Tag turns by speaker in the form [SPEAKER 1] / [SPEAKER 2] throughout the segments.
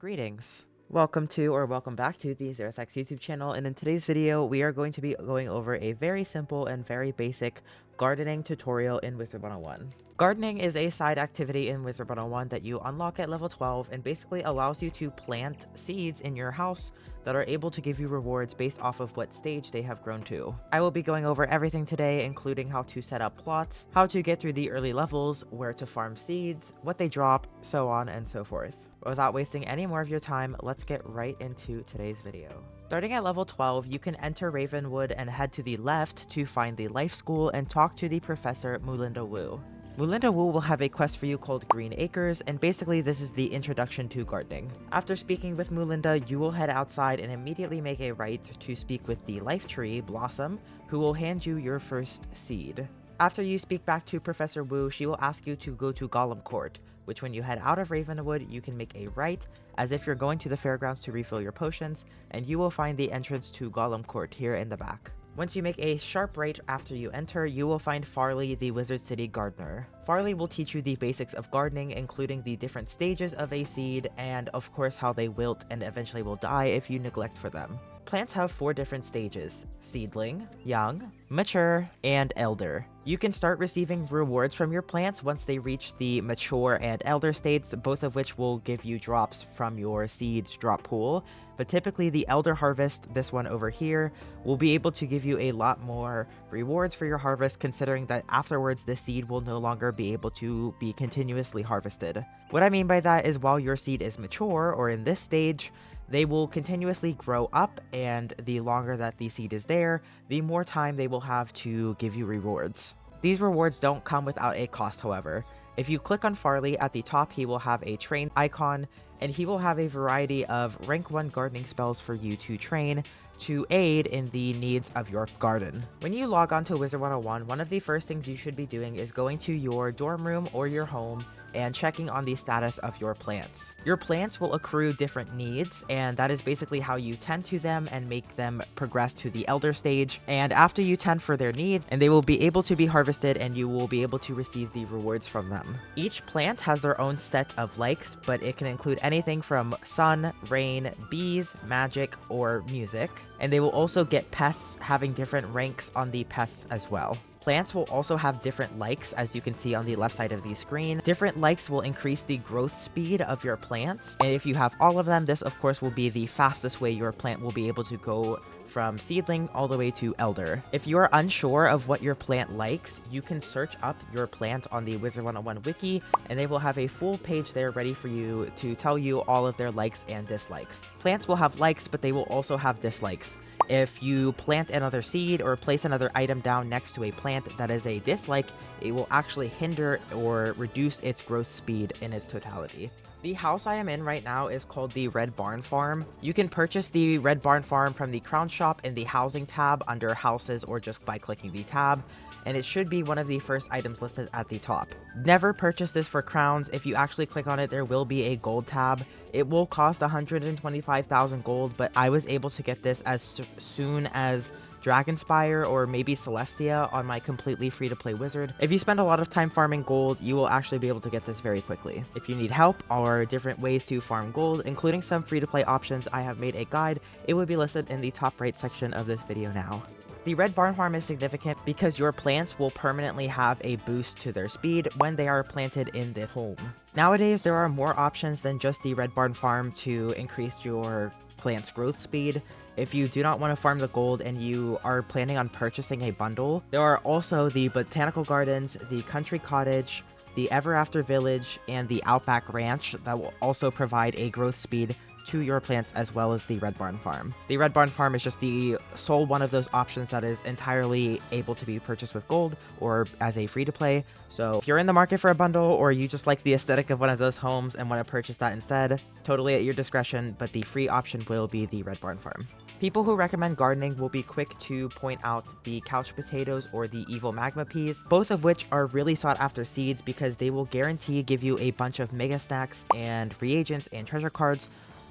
[SPEAKER 1] Greetings. Welcome to or welcome back to the Zarathaxx YouTube channel, and in today's video we are going to be going over a very simple and very basic gardening tutorial in Wizard 101. Gardening is a side activity in Wizard 101 that you unlock at level 12 and basically allows you to plant seeds in your house that are able to give you rewards based off of what stage they have grown to. I will be going over everything today, including how to set up plots, how to get through the early levels, where to farm seeds, what they drop, so on and so forth. Without wasting any more of your time, let's get right into today's video. Starting at level 12, you can enter Ravenwood and head to the left to find the Life School and talk to the Professor Mulinda Wu. Mulinda Wu will have a quest for you called Green Acres, and basically this is the introduction to gardening. After speaking with Mulinda, you will head outside and immediately make a right to speak with the Life Tree, Blossom, who will hand you your first seed. After you speak back to Professor Wu, she will ask you to go to Golem Court, which when you head out of Ravenwood, you can make a right as if you're going to the fairgrounds to refill your potions, and you will find the entrance to Golem Court here in the back. Once you make a sharp right after you enter, you will find Farley, the Wizard City Gardener. Farley will teach you the basics of gardening, including the different stages of a seed, and of course how they wilt and eventually will die if you neglect for them. Plants have 4 different stages: seedling, young, mature, and elder. You can start receiving rewards from your plants once they reach the mature and elder states, both of which will give you drops from your seeds drop pool. But typically the elder harvest, this one over here, will be able to give you a lot more rewards for your harvest, considering that afterwards the seed will no longer be able to be continuously harvested. What I mean by that is while your seed is mature, or in this stage, they will continuously grow up, and the longer that the seed is there, the more time they will have to give you rewards. These rewards don't come without a cost, however. If you click on Farley at the top, he will have a train icon, and he will have a variety of rank 1 gardening spells for you to train to aid in the needs of your garden. When you log on to Wizard 101, one of the first things you should be doing is going to your dorm room or your home and checking on the status of your plants. Your plants will accrue different needs, and that is basically how you tend to them and make them progress to the elder stage. And after you tend for their needs, and they will be able to be harvested and you will be able to receive the rewards from them. Each plant has their own set of likes, but it can include anything from sun, rain, bees, magic, or music. And they will also get pests, having different ranks on the pests as well. Plants will also have different likes, as you can see on the left side of the screen. Different likes will increase the growth speed of your plants, and if you have all of them, this of course will be the fastest way your plant will be able to go from seedling all the way to elder. If you are unsure of what your plant likes, you can search up your plant on the Wizard 101 wiki, and they will have a full page there ready for you to tell you all of their likes and dislikes. Plants will have likes, but they will also have dislikes. If you plant another seed or place another item down next to a plant that is a dislike, it will actually hinder or reduce its growth speed in its totality. The house I am in right now is called the Red Barn Farm. You can purchase the Red Barn Farm from the Crown Shop in the Housing tab under Houses, or just by clicking the tab, and it should be one of the first items listed at the top. Never purchase this for crowns. If you actually click on it, there will be a gold tab. It will cost 125,000 gold, but I was able to get this as soon as Dragonspire or maybe Celestia on my completely free-to-play wizard. If you spend a lot of time farming gold, you will actually be able to get this very quickly. If you need help or different ways to farm gold, including some free-to-play options, I have made a guide. It will be listed in the top right section of this video now. The Red Barn Farm is significant because your plants will permanently have a boost to their speed when they are planted in the home. Nowadays, there are more options than just the Red Barn Farm to increase your plant's growth speed. If you do not want to farm the gold and you are planning on purchasing a bundle, there are also the Botanical Gardens, the Country Cottage, the Ever After Village, and the Outback Ranch that will also provide a growth speed to your plants, as well as the Red Barn Farm. The Red Barn Farm is just the sole one of those options that is entirely able to be purchased with gold or as a free-to-play. So if you're in the market for a bundle, or you just like the aesthetic of one of those homes and want to purchase that instead, totally at your discretion, but the free option will be the Red Barn Farm. People who recommend gardening will be quick to point out the couch potatoes or the evil magma peas, both of which are really sought after seeds because they will guarantee give you a bunch of mega stacks and reagents and treasure cards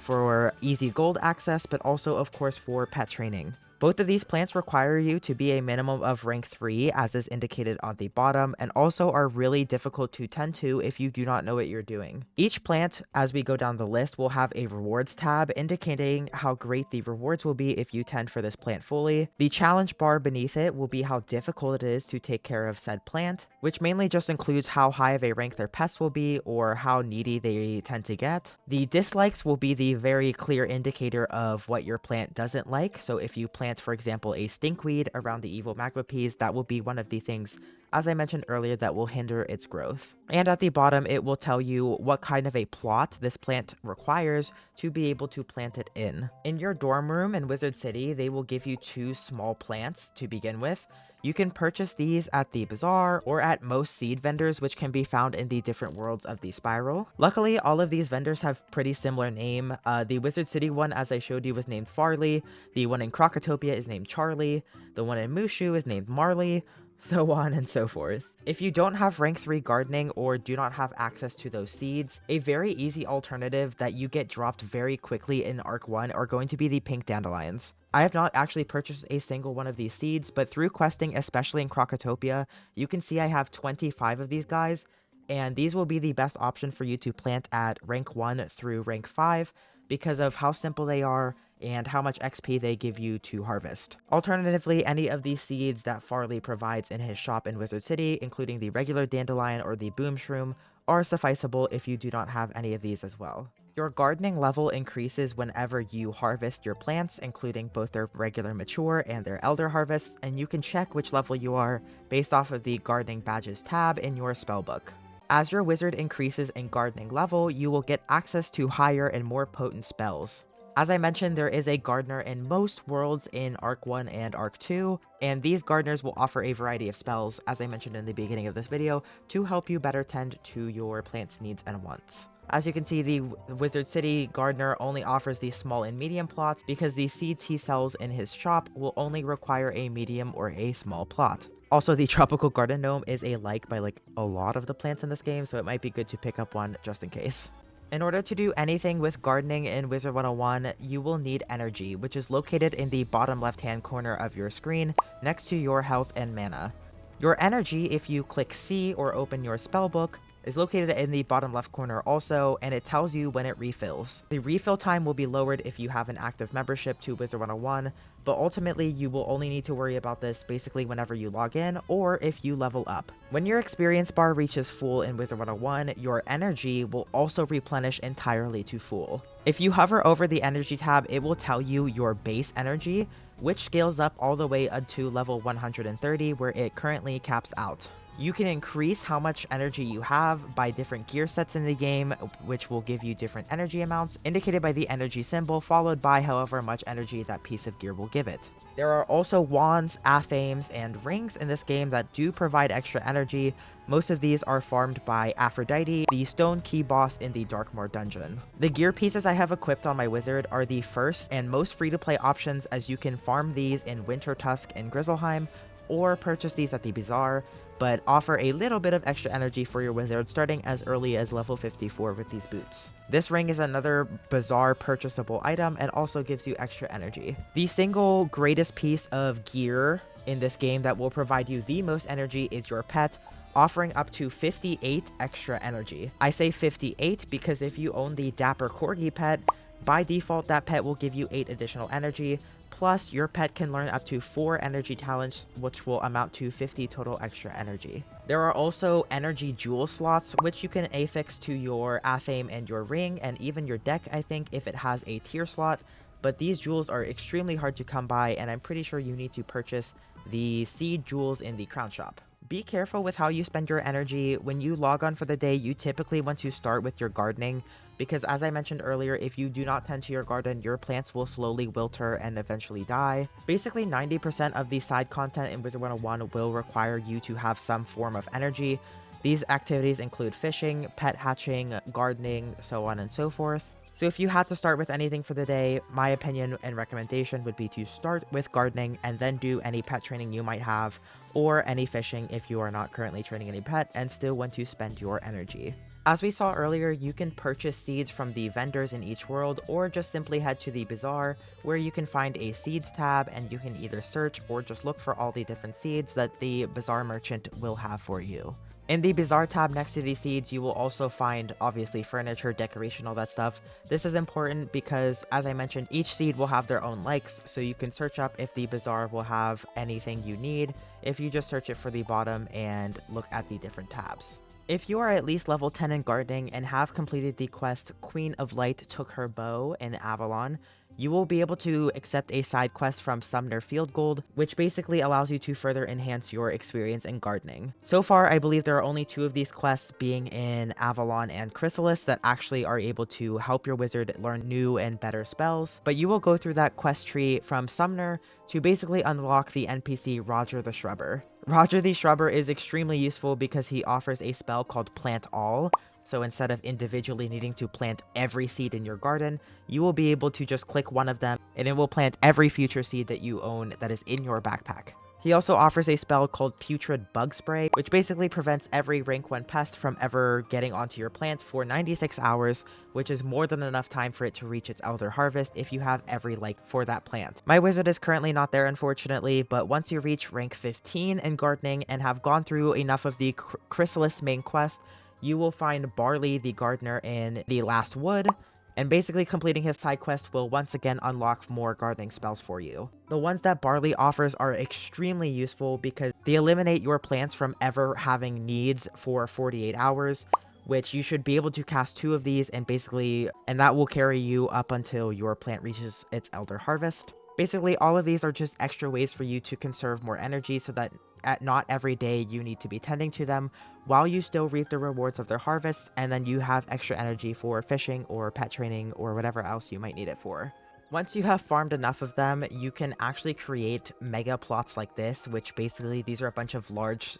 [SPEAKER 1] for easy gold access, but also of course for pet training. Both of these plants require you to be a minimum of rank 3 as is indicated on the bottom, and also are really difficult to tend to if you do not know what you're doing. Each plant, as we go down the list, will have a rewards tab indicating how great the rewards will be if you tend for this plant fully. The challenge bar beneath it will be how difficult it is to take care of said plant, which mainly just includes how high of a rank their pests will be or how needy they tend to get. The dislikes will be the very clear indicator of what your plant doesn't like. So if you plant, for example, a stinkweed around the evil magma peas, that will be one of the things, as I mentioned earlier, that will hinder its growth. And at the bottom, it will tell you what kind of a plot this plant requires to be able to plant it in. In your dorm room in Wizard City, they will give you 2 small plants to begin with. You can purchase these at the bazaar or at most seed vendors, which can be found in the different worlds of the spiral. Luckily, all of these vendors have pretty similar name. The Wizard City one, as I showed you, was named Farley. The one in Crocotopia is named Charlie. The one in Mushu is named Marley. So on and so forth. If you don't have rank 3 gardening or do not have access to those seeds, a very easy alternative that you get dropped very quickly in Arc 1 are going to be the pink dandelions. I have not actually purchased a single one of these seeds, but through questing, especially in Crocotopia, you can see I have 25 of these guys, and these will be the best option for you to plant at rank 1 through rank 5 because of how simple they are and how much XP they give you to harvest. Alternatively, any of these seeds that Farley provides in his shop in Wizard City, including the regular dandelion or the boom shroom, are sufficeable if you do not have any of these as well. Your gardening level increases whenever you harvest your plants, including both their regular mature and their elder harvests, and you can check which level you are based off of the gardening badges tab in your spellbook. As your wizard increases in gardening level, you will get access to higher and more potent spells. As I mentioned, there is a gardener in most worlds in Arc 1 and Arc 2, and these gardeners will offer a variety of spells, as I mentioned in the beginning of this video, to help you better tend to your plant's needs and wants. As you can see, the Wizard City gardener only offers these small and medium plots because the seeds he sells in his shop will only require a medium or a small plot. Also, the tropical garden gnome is a like by a lot of the plants in this game, so it might be good to pick up one just in case. In order to do anything with gardening in Wizard 101, you will need energy, which is located in the bottom left-hand corner of your screen, next to your health and mana. Your energy, if you click C or open your spellbook, is located in the bottom left corner also, and it tells you when it refills. The refill time will be lowered if you have an active membership to Wizard 101, but ultimately you will only need to worry about this basically whenever you log in or if you level up. When your experience bar reaches full in Wizard 101, your energy will also replenish entirely to full. If you hover over the energy tab, it will tell you your base energy, which scales up all the way to level 130 where it currently caps out. You can increase how much energy you have by different gear sets in the game, which will give you different energy amounts, indicated by the energy symbol, followed by however much energy that piece of gear will give it. There are also wands, aphames, and rings in this game that do provide extra energy. Most of these are farmed by Aphrodite, the stone key boss in the Darkmoor dungeon. The gear pieces I have equipped on my wizard are the first and most free-to-play options, as you can farm these in Winter Tusk and Grizzleheim, or purchase these at the bazaar, but offer a little bit of extra energy for your wizard starting as early as level 54 with these boots. This ring is another bazaar purchasable item and also gives you extra energy. The single greatest piece of gear in this game that will provide you the most energy is your pet, offering up to 58 extra energy. I say 58 because if you own the Dapper Corgi pet, by default that pet will give you 8 additional energy. Plus, your pet can learn up to 4 energy talents, which will amount to 50 total extra energy. There are also energy jewel slots, which you can affix to your aphame and your ring, and even your deck, I think, if it has a tier slot. But these jewels are extremely hard to come by, and I'm pretty sure you need to purchase the seed jewels in the crown shop. Be careful with how you spend your energy. When you log on for the day, you typically want to start with your gardening, because as I mentioned earlier, if you do not tend to your garden, your plants will slowly wilter and eventually die. Basically, 90% of the side content in Wizard 101 will require you to have some form of energy. These activities include fishing, pet hatching, gardening, so on and so forth. So if you had to start with anything for the day, my opinion and recommendation would be to start with gardening and then do any pet training you might have, or any fishing if you are not currently training any pet and still want to spend your energy. As we saw earlier, you can purchase seeds from the vendors in each world, or just simply head to the bazaar where you can find a seeds tab and you can either search or just look for all the different seeds that the bazaar merchant will have for you. In the bazaar tab next to these seeds, you will also find obviously furniture, decoration, all that stuff. This is important because, as I mentioned, each seed will have their own likes, so you can search up if the bazaar will have anything you need if you just search it for the bottom and look at the different tabs. If you are at least level 10 in gardening and have completed the quest Queen of Light Took Her Bow in Avalon, you will be able to accept a side quest from Sumner Field Gold, which basically allows you to further enhance your experience in gardening. So far, I believe there are only 2 of these quests, being in Avalon and Chrysalis, that actually are able to help your wizard learn new and better spells, but you will go through that quest tree from Sumner to basically unlock the NPC Roger the Shrubber. Roger the Shrubber is extremely useful because he offers a spell called Plant All. So instead of individually needing to plant every seed in your garden, you will be able to just click one of them and it will plant every future seed that you own that is in your backpack. He also offers a spell called Putrid Bug Spray, which basically prevents every rank 1 pest from ever getting onto your plant for 96 hours, which is more than enough time for it to reach its Elder Harvest if you have every like for that plant. My wizard is currently not there, unfortunately, but once you reach rank 15 in gardening and have gone through enough of the Chrysalis main quest, you will find Barley the Gardener in the Last Wood, and basically completing his side quest will once again unlock more gardening spells for you. The ones that Barley offers are extremely useful because they eliminate your plants from ever having needs for 48 hours, which you should be able to cast 2 of these and that will carry you up until your plant reaches its Elder Harvest. Basically, all of these are just extra ways for you to conserve more energy so that not every day you need to be tending to them while you still reap the rewards of their harvests, and then you have extra energy for fishing or pet training or whatever else you might need it for. Once you have farmed enough of them, you can actually create mega plots like this, which basically these are a bunch of large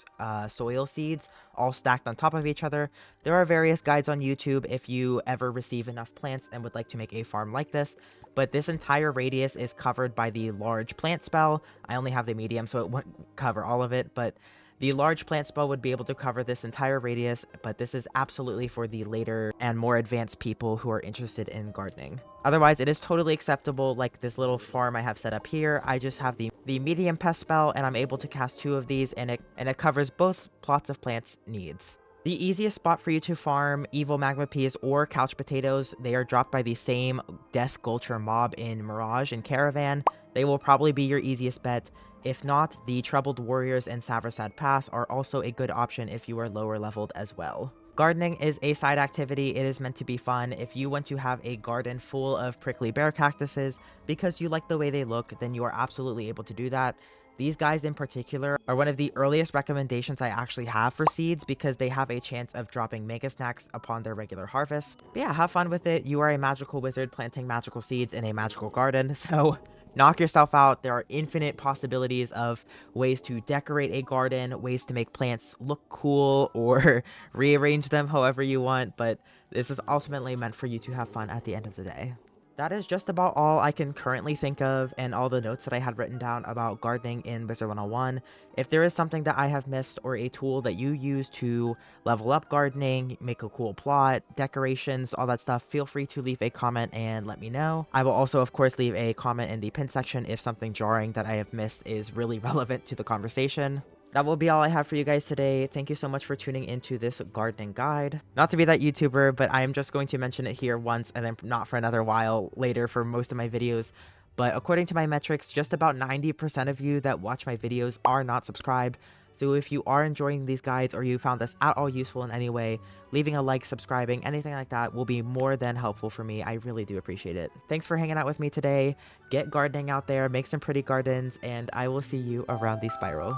[SPEAKER 1] soil seeds all stacked on top of each other. There are various guides on YouTube if you ever receive enough plants and would like to make a farm like this, but this entire radius is covered by the large plant spell. I only have the medium, so it won't cover all of it, but the large plant spell would be able to cover this entire radius, but this is absolutely for the later and more advanced people who are interested in gardening. Otherwise, it is totally acceptable, like this little farm I have set up here. I just have the medium pest spell, and I'm able to cast 2 of these, and it covers both plots of plants needs. The easiest spot for you to farm evil magma peas or couch potatoes, they are dropped by the same Death Gulcher mob in Mirage and Caravan. They will probably be your easiest bet. If not, the Troubled Warriors and Saversad Pass are also a good option if you are lower leveled as well. Gardening is a side activity. It is meant to be fun. If you want to have a garden full of prickly bear cactuses because you like the way they look, then you are absolutely able to do that. These guys in particular are one of the earliest recommendations I actually have for seeds because they have a chance of dropping mega snacks upon their regular harvest. But yeah, have fun with it. You are a magical wizard planting magical seeds in a magical garden, so knock yourself out. There are infinite possibilities of ways to decorate a garden, ways to make plants look cool or rearrange them however you want, but this is ultimately meant for you to have fun at the end of the day. That is just about all I can currently think of and all the notes that I had written down about gardening in Wizard 101. If there is something that I have missed or a tool that you use to level up gardening, make a cool plot, decorations, all that stuff, feel free to leave a comment and let me know. I will also, of course, leave a comment in the pin section if something jarring that I have missed is really relevant to the conversation. That will be all I have for you guys today. Thank you so much for tuning into this gardening guide. Not to be that YouTuber, but I am just going to mention it here once and then not for another while later for most of my videos. But according to my metrics, just about 90% of you that watch my videos are not subscribed. So if you are enjoying these guides or you found this at all useful in any way, leaving a like, subscribing, anything like that will be more than helpful for me. I really do appreciate it. Thanks for hanging out with me today. Get gardening out there, make some pretty gardens, and I will see you around the spiral.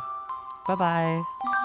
[SPEAKER 1] Bye-bye.